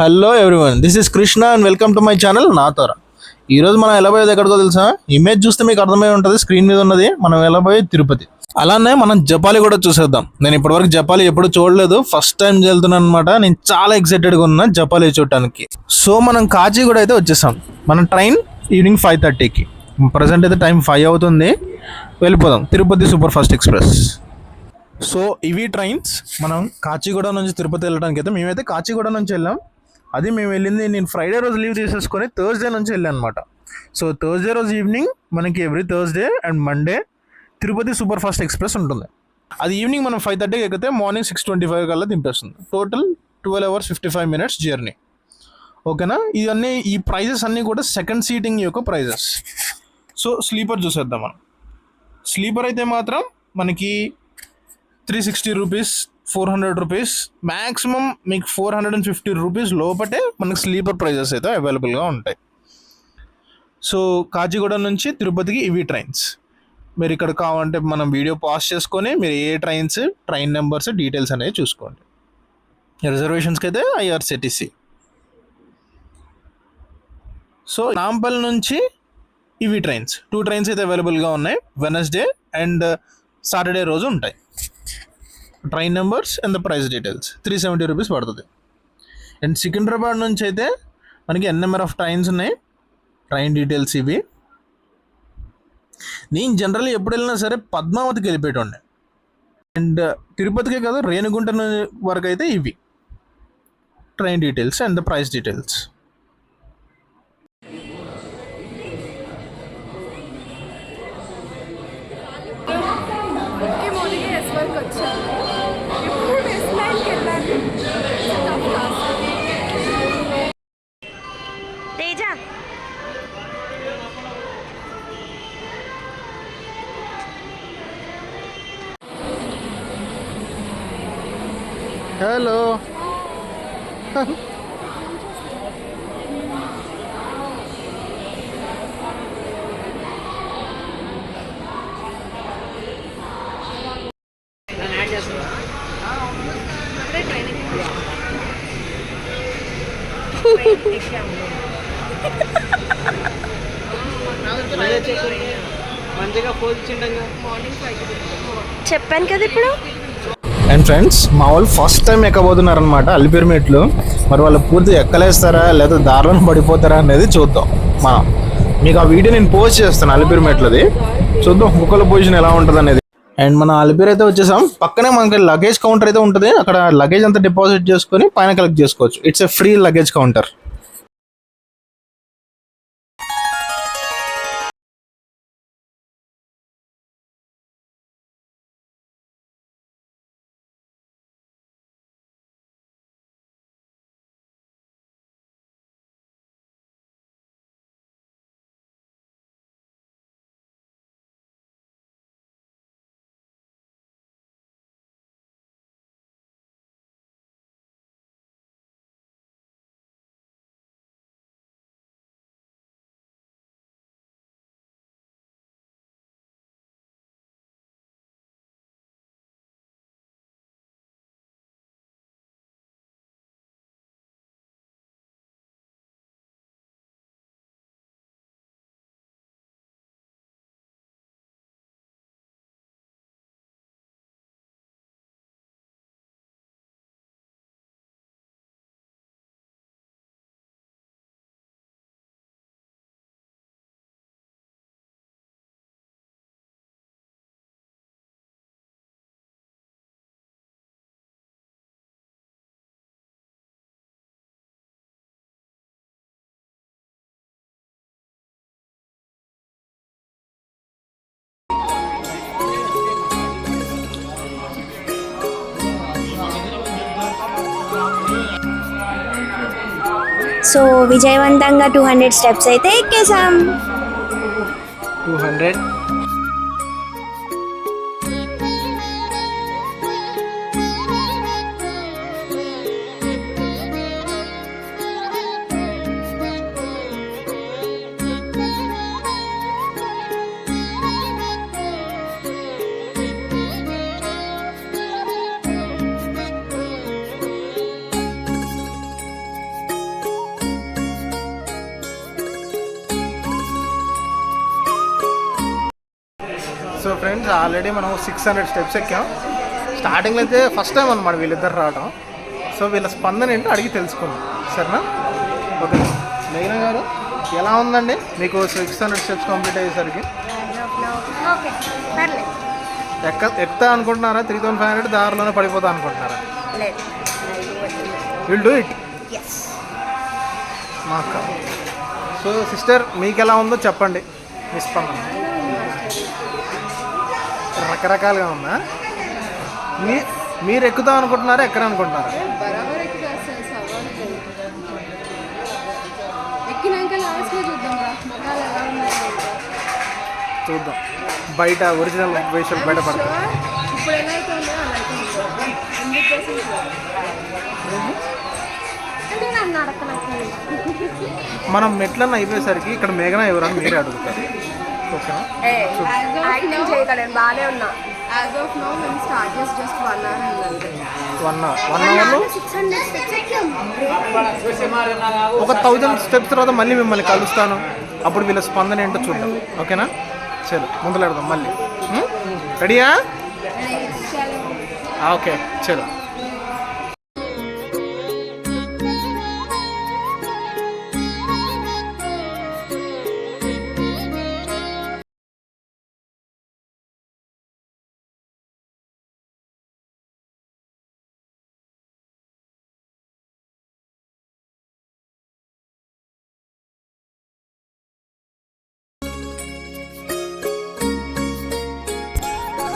Hello everyone, this is Krishna and welcome to my channel Naathora. ఈరోజు మనం వెళ్ళబోయేది ఎక్కడికో తెలుసా? ఇమేజ్ చూస్తే మీకు అర్థమై ఉంటుంది, స్క్రీన్ మీద ఉన్నది. మనం వెళ్ళబోయేది తిరుపతి. అలానే మనం జపాలి కూడా చూసేద్దాం. నేను ఇప్పటివరకు జపాలి ఎప్పుడు చూడలేదు, ఫస్ట్ టైం వెళ్తున్నాను అనమాట. నేను చాలా ఎక్సైటెడ్గా ఉన్నా జపాలి చూడటానికి. సో మనం కాచిగూడ అయితే వచ్చేసాం. మన ట్రైన్ ఈవినింగ్ 5:30కి. ప్రజెంట్ అయితే టైం 5 అవుతుంది. వెళ్ళిపోదాం Tirupati super fast express. So ఇవి ట్రైన్స్. మనం కాచిగూడ నుంచి తిరుపతి వెళ్ళడానికి అయితే మేమైతే కాచిగూడ నుంచి వెళ్ళాం. అది మేము వెళ్ళింది, నేను ఫ్రైడే రోజు లీవ్ తీసేసుకొని థర్స్డే నుంచి వెళ్ళాను అనమాట. సో థర్స్డే రోజు ఈవినింగ్ మనకి every Thursday and Monday Tirupati super fast express ఉంటుంది. అది ఈవినింగ్ మనం 5:30కి ఎక్కితే మార్నింగ్ 6:25 కల్లా దింపేస్తుంది. Total 12 hours 55 minutes journey. ఓకేనా? ఇవన్నీ ఈ ప్రైజెస్ అన్నీ కూడా సెకండ్ సీటింగ్ యొక్క ప్రైజెస్. సో స్లీపర్ చూసేద్దాం మనం. స్లీపర్ అయితే మాత్రం మనకి 360 రూపీస్, 400 రూపీస్, మ్యాక్సిమం మీకు 450 రూపీస్ లోపటే మనకి స్లీపర్ ప్రైజెస్ అయితే అవైలబుల్గా ఉంటాయి. సో కాచిగూడ నుంచి తిరుపతికి ఇవి ట్రైన్స్. మీరు ఇక్కడ కావాలంటే మనం వీడియో పాజ్ చేసుకొని మీరు ఏ ట్రైన్స్, ట్రైన్ నెంబర్స్, డీటెయిల్స్ అనేవి చూసుకోండి. రిజర్వేషన్స్కి అయితే ఐఆర్సిటిసి. సో నాంపల్లి నుంచి ఇవి ట్రైన్స్ 2 ట్రైన్స్ అయితే అవైలబుల్గా ఉన్నాయి. వెనస్డే అండ్ సాటర్డే రోజు ఉంటాయి. Train numbers and the price details 370 rupees పడుతుంది. అండ్ సికింద్రాబాద్ నుంచి అయితే మనకి ఎన్ నెంబర్ ఆఫ్ ట్రైన్స్ ఉన్నాయి. ట్రైన్ డీటెయిల్స్ ఇవి. నేను జనరల్లీ ఎప్పుడు వెళ్ళినా సరే పద్మావతికి వెళ్ళిపోయేటండి. అండ్ తిరుపతికే కాదు, రేణిగుంట వరకు అయితే ఇవి train details and the price details. Hello. చెప్పాను కదా ఇప్పుడు. అండ్ ఫ్రెండ్స్, మా వాళ్ళు ఫస్ట్ టైం ఎక్కబోతున్నారనమాట అలిపిరి మెట్లు. మరి వాళ్ళు పూర్తి ఎక్కలేస్తారా లేదా దారిలో పడిపోతారా అనేది చూద్దాం. మనం మీకు ఆ వీడియో నేను పోస్ట్ చేస్తాను అలిపిరి మెట్లది. చూద్దాం ఒక్కొక్కల పొజిషన్ ఎలా ఉంటుంది అనేది. అండ్ మనం అలిపిరి అయితే వచ్చేసాం. పక్కనే మనకి లగేజ్ కౌంటర్ అయితే ఉంటుంది. అక్కడ లగేజ్ అంతా డిపాజిట్ చేసుకొని పైన కలెక్ట్ చేసుకోవచ్చు. It's a free luggage counter. So విజయవంతంగా 200 స్టెప్స్ అయితే ఎక్కేసాం. 200. సో ఫ్రెండ్స్ ఆల్రెడీ మనం 600 స్టెప్స్ ఎక్కాం. స్టార్టింగ్లో అయితే ఫస్ట్ టైం అనమాట వీళ్ళిద్దరు రావడం. సో వీళ్ళ స్పందన ఏంటో అడిగి తెలుసుకుందాం, సరేనా? ఓకే మేఘన గారు, ఎలా ఉందండి మీకు 600 స్టెప్స్ కంప్లీట్ అయ్యేసరికి? ఎక్కుతా అనుకుంటున్నారా? 3500 దారిలోనే పడిపోతా అనుకుంటున్నారా? విల్ డూ ఇట్ మా అక్క. సో సిస్టర్, మీకు ఎలా ఉందో చెప్పండి మీ స్పందన. రకరకాలుగా ఉందా? మీరు ఎక్కుతాం అనుకుంటున్నారా, ఎక్కడ అనుకుంటున్నారా? చూద్దాం, బయట ఒరిజినల్ వేషాలు బయటపడతాయి. మనం మెట్లన్న అయిపోయేసరికి ఇక్కడ మేఘన ఎవరని మీరే అడుగుతారు, ఓకేనా? వన్ అవర్లో ఒక 1000 స్టెప్స్ తర్వాత మళ్ళీ మిమ్మల్ని కలుస్తాను. అప్పుడు వీళ్ళ స్పందన ఏంటో చూద్దాం, ఓకేనా? చలో ముందులాడదాం మళ్ళీ. రెడీయా? ఓకే చలో.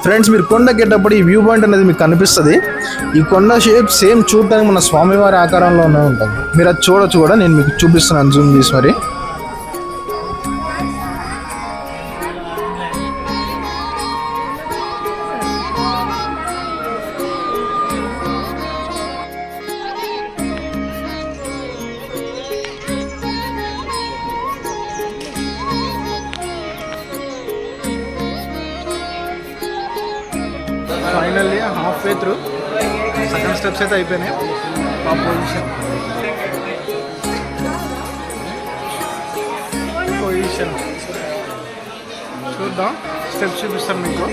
ఫ్రెండ్స్, మీరు కొండ ఎక్కేటప్పుడు ఈ వ్యూ పాయింట్ అనేది మీకు కనిపిస్తుంది. ఈ కొండ షేప్ సేమ్ చూడటానికి మన స్వామివారి ఆకారంలోనే ఉంటుంది. మీరు అది చూడొచ్చు కూడా, నేను మీకు చూపిస్తున్నాను జూమ్ చేసి మరి. Finally half way through, second steps అయితే అయిపోయినాయి. ఆ పొజిషన్ చూద్దాం, స్టెప్స్ చూపిస్తాను మీకు.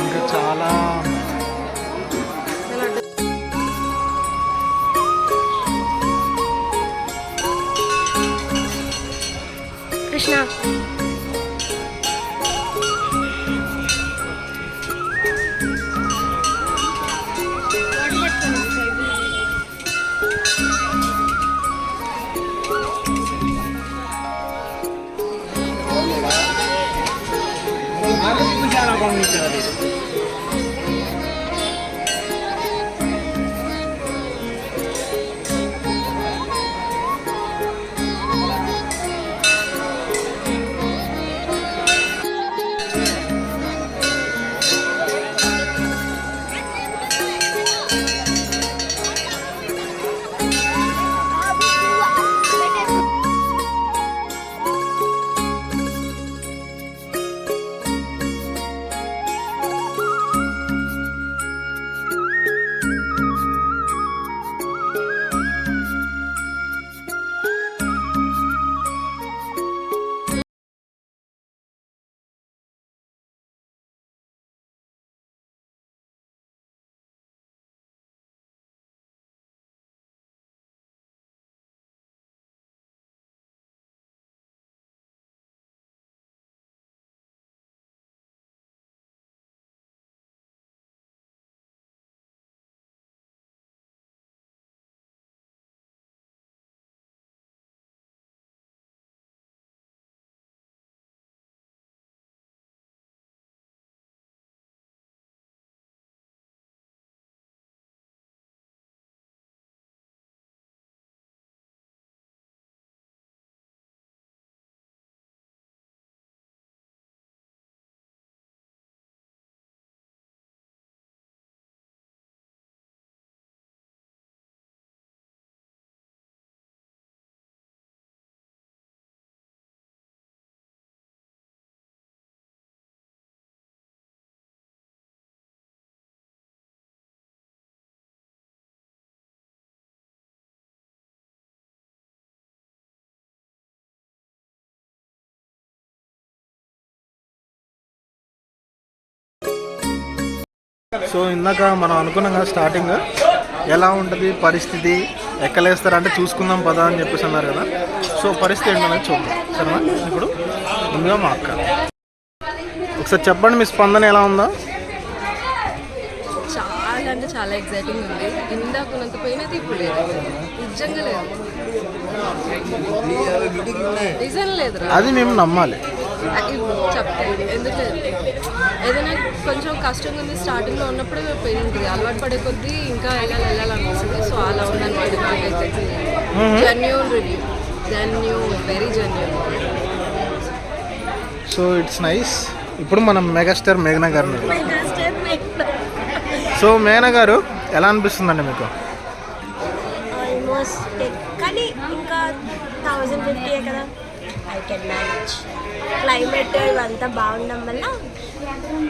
ఇంకా చాలా కృష్ణ సో ఇందాక మనం అనుకున్నాం కదా స్టార్టింగ్ ఎలా ఉంటుంది పరిస్థితి ఎక్కలేస్తారంటే చూసుకుందాం పదా అని చెప్పేసి అన్నారు కదా. సో పరిస్థితి ఏంటనేది చూద్దాం సరేనా. ఇప్పుడు ముందుగా మా అక్క ఒకసారి చెప్పండి మీ స్పందన ఎలా ఉందో. చాలా అంటే చాలా ఎగ్జైటింగ్ ఉంది. ఇందాక ఉన్నంత పోయినది ఇప్పుడు లేదు, నిజంగా లేదు, నిజం లేదు. అది మేము నమ్మాలి. చెప్తాను ఎందుకు లేదు. ఏదైనా కొంచెం కష్టంగా ఉంది స్టార్టింగ్లో ఉన్నప్పుడే పెయిన్ ఉంటుంది, అలవాటు పడే కొద్దీ ఇంకా వెళ్ళాలనిపిస్తుంది. సో అలా ఉందన్నమాట. Genuine review, very genuine. So it's nice. ఇప్పుడు మనం మెగాస్టార్ మేఘనా గారిని. సో మేఘనా గారు ఎలా అనిపిస్తుందండి మీకు? ఆల్మోస్ట్ కానీ ఇంకా 1050 కదా, ఐ కెన్ మేనేజ్. క్లైమేట్ ఇవంతా బాగుండడం వల్ల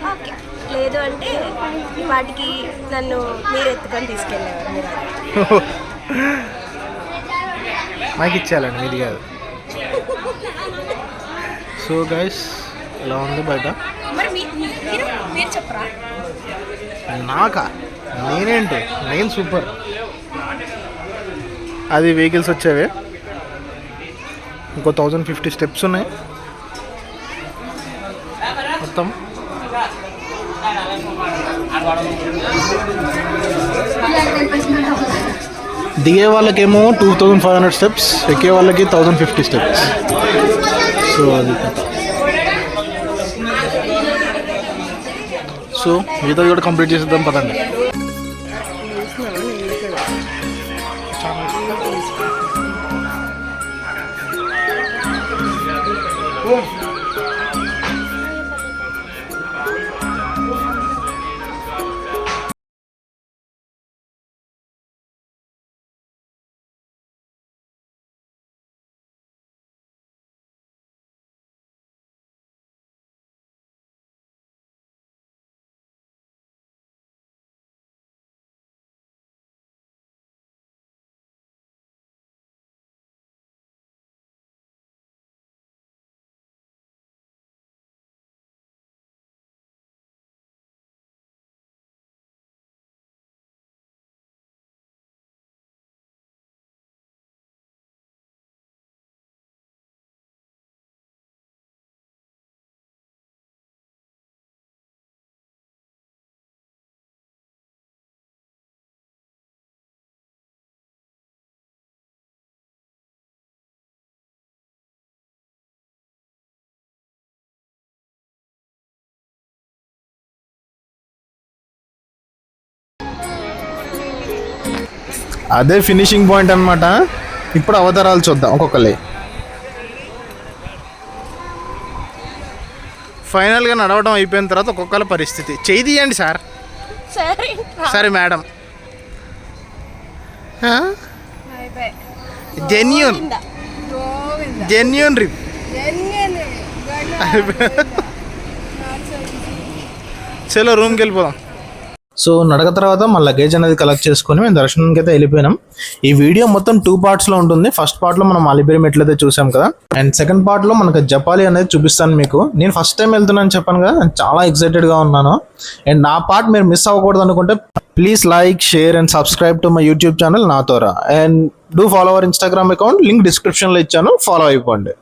ఓకే. లేదు అంటే వాటికి నన్ను మీరు ఎత్తుకొని తీసుకెళ్ళేవారు మీరు. మాకు ఇచ్చేయాలండి, మీది కాదు. సో గైస్ ఎలా ఉంది బయట? మీరు చెప్పరా? నాకా? నేనేంటి, నేను సూపర్. అది వెహికల్స్ వచ్చేవి, ఇంకో 1050 స్టెప్స్ ఉన్నాయి మొత్తం. దిగే వాళ్ళకేమో 2500 స్టెప్స్, ఎక్కే వాళ్ళకి 1050 స్టెప్స్. సో అది సో మిగతాది కూడా కంప్లీట్ చేసేద్దాం పదండి. అదే ఫినిషింగ్ పాయింట్ అన్నమాట. ఇప్పుడు అవతారాలు చూద్దాం ఒక్కొక్కరి. ఫైనల్గా నడవడం అయిపోయిన తర్వాత ఒక్కొక్కరి పరిస్థితి. చేయి తీయండి సార్. సరే మేడం. జెన్యూన్ రిప్. చలో రూమ్కి వెళ్ళిపోదాం. సో నడక తర్వాత మా లగేజ్ అనేది కలెక్ట్ చేసుకొని మేము దర్శనానికి అయితే వెళ్ళిపోయినాం. ఈ వీడియో మొత్తం 2 పార్ట్స్లో ఉంటుంది. ఫస్ట్ పార్ట్లో మనం అలిపిరి మెట్లయితే చూసాం కదా, అండ్ సెకండ్ పార్ట్లో మనకు జపాలి అనేది చూపిస్తాను మీకు. నేను ఫస్ట్ టైం వెళ్తున్నాను చెప్పాను కదా, నేను చాలా ఎక్సైటెడ్గా ఉన్నాను. అండ్ నా పార్ట్ మీరు మిస్ అవ్వకూడదు అనుకుంటే please like, share and subscribe to my YouTube channel Naathora. And do follow our Instagram account, link డిస్క్రిప్షన్లో ఇచ్చాను, ఫాలో అయిపోండి.